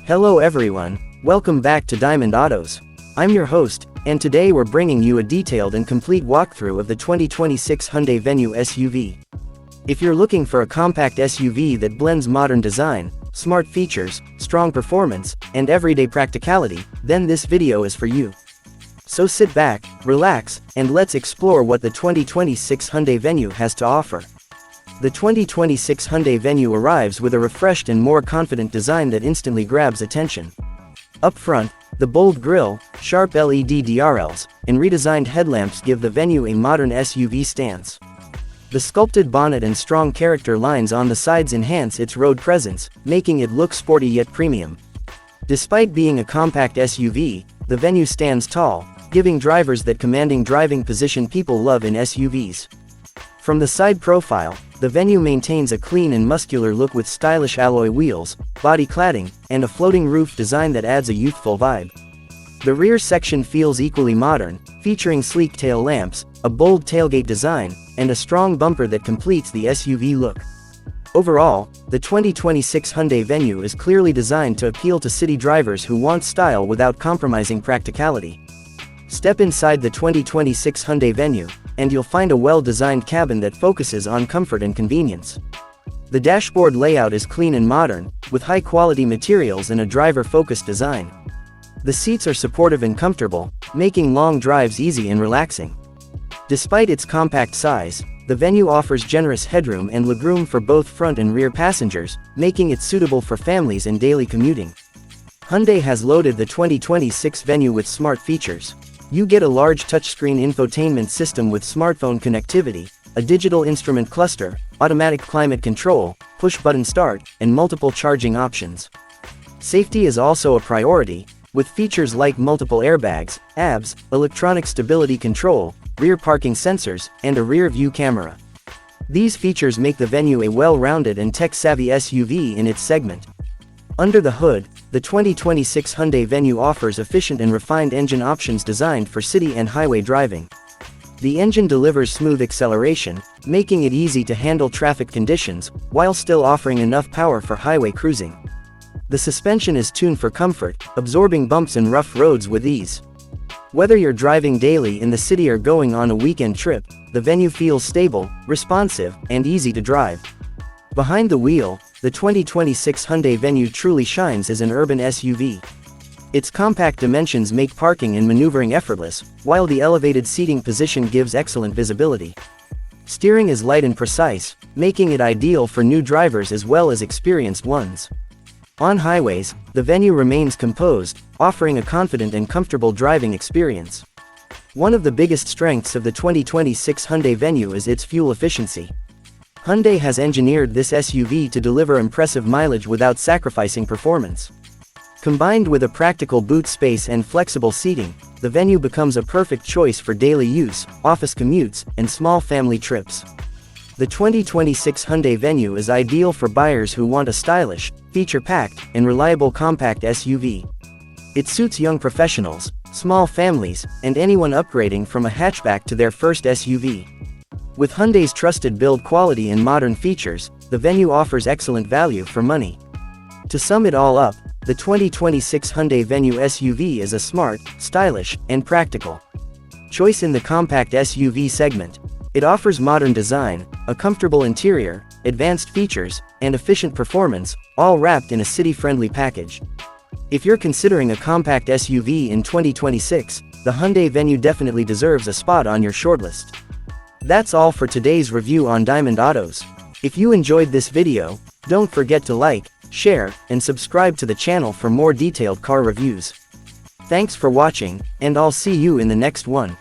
Hello everyone, welcome back to Diamond Autos. I'm your host, and today we're bringing you a detailed and complete walkthrough of the 2026 Hyundai Venue SUV. If you're looking for a compact SUV that blends modern design, smart features, strong performance, and everyday practicality, then this video is for you. So sit back, relax, and let's explore what the 2026 Hyundai Venue has to offer. The 2026 Hyundai Venue arrives with a refreshed and more confident design that instantly grabs attention. Up front, the bold grille, sharp LED DRLs, and redesigned headlamps give the Venue a modern SUV stance. The sculpted bonnet and strong character lines on the sides enhance its road presence, making it look sporty yet premium. Despite being a compact SUV, the Venue stands tall, giving drivers that commanding driving position people love in SUVs. From the side profile, the Venue maintains a clean and muscular look with stylish alloy wheels, body cladding, and a floating roof design that adds a youthful vibe. The rear section feels equally modern, featuring sleek tail lamps, a bold tailgate design, and a strong bumper that completes the SUV look. Overall, the 2026 Hyundai Venue is clearly designed to appeal to city drivers who want style without compromising practicality. Step inside the 2026 Hyundai Venue, and you'll find a well-designed cabin that focuses on comfort and convenience. The dashboard layout is clean and modern, with high-quality materials and a driver-focused design. The seats are supportive and comfortable, making long drives easy and relaxing. Despite its compact size, the Venue offers generous headroom and legroom for both front and rear passengers, making it suitable for families and daily commuting. Hyundai has loaded the 2026 Venue with smart features. You get a large touchscreen infotainment system with smartphone connectivity, a digital instrument cluster, automatic climate control, push-button start, and multiple charging options. Safety is also a priority, with features like multiple airbags, ABS, electronic stability control, rear parking sensors, and a rear-view camera. These features make the Venue a well-rounded and tech-savvy SUV in its segment. Under the hood, the 2026 Hyundai Venue offers efficient and refined engine options designed for city and highway driving. The engine delivers smooth acceleration, making it easy to handle traffic conditions, while still offering enough power for highway cruising. The suspension is tuned for comfort, absorbing bumps and rough roads with ease. Whether you're driving daily in the city or going on a weekend trip, the Venue feels stable, responsive, and easy to drive. Behind the wheel, the 2026 Hyundai Venue truly shines as an urban SUV. Its compact dimensions make parking and maneuvering effortless, while the elevated seating position gives excellent visibility. Steering is light and precise, making it ideal for new drivers as well as experienced ones. On highways, the Venue remains composed, offering a confident and comfortable driving experience. One of the biggest strengths of the 2026 Hyundai Venue is its fuel efficiency. Hyundai has engineered this SUV to deliver impressive mileage without sacrificing performance. Combined with a practical boot space and flexible seating, the Venue becomes a perfect choice for daily use, office commutes, and small family trips. The 2026 Hyundai Venue is ideal for buyers who want a stylish, feature-packed, and reliable compact SUV. It suits young professionals, small families, and anyone upgrading from a hatchback to their first SUV. With Hyundai's trusted build quality and modern features, the Venue offers excellent value for money. To sum it all up, the 2026 Hyundai Venue SUV is a smart, stylish, and practical choice in the compact SUV segment. It offers modern design, a comfortable interior, advanced features, and efficient performance, all wrapped in a city-friendly package. If you're considering a compact SUV in 2026, the Hyundai Venue definitely deserves a spot on your shortlist. That's all for today's review on Diamond Autos. If you enjoyed this video, don't forget to like, share, and subscribe to the channel for more detailed car reviews. Thanks for watching, and I'll see you in the next one.